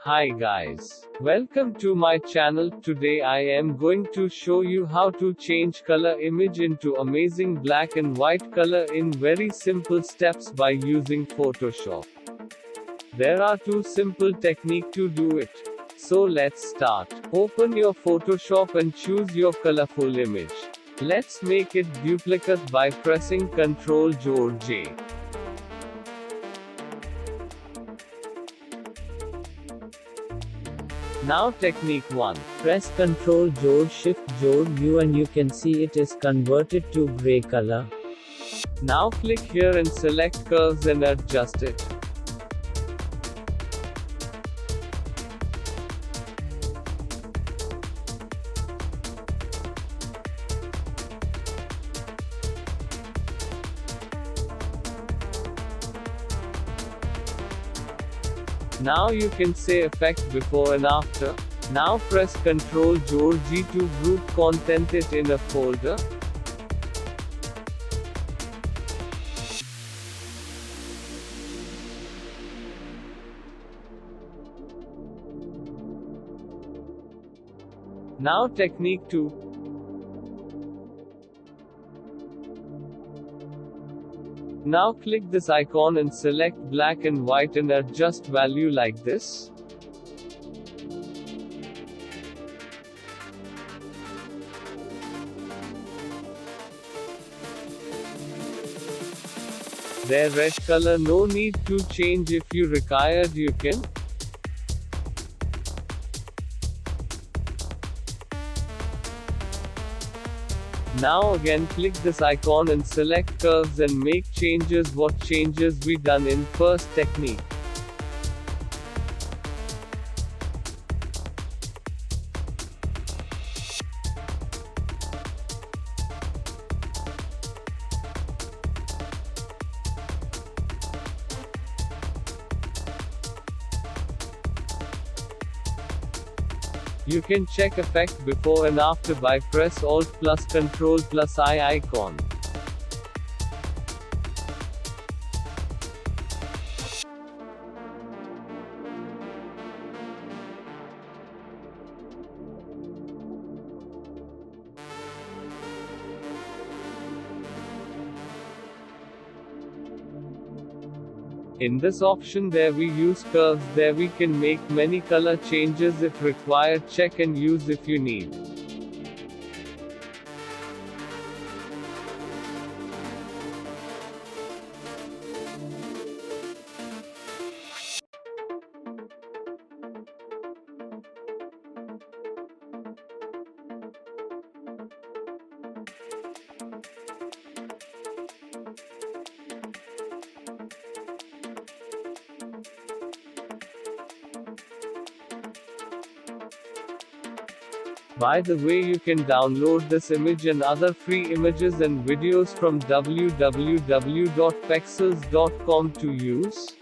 Hi guys. Welcome to my channel. Today I am going to show you how to change color image into amazing black and white color in very simple steps by using Photoshop. There are two simple techniques to do it. So let's start. Open your Photoshop and choose your colorful image. Let's make it duplicate by pressing Ctrl+J. Now technique 1. Press Ctrl+J Shift+J and you can see it is converted to gray color. Now click here and select curves and adjust it. Now you can say effect before and after. Now press Ctrl+G to group content it in a folder. Now technique 2. Now click this icon and select black and white and adjust value like this. Their red color no need to change, if you required you can. Now again click this icon and select curves and make changes what changes we done in first technique. You can check effect before and after by press Alt plus Ctrl plus I icon. In this option there we use curves, there we can make many color changes if required, check and use if you need. By the way, you can download this image and other free images and videos from www.pexels.com to use.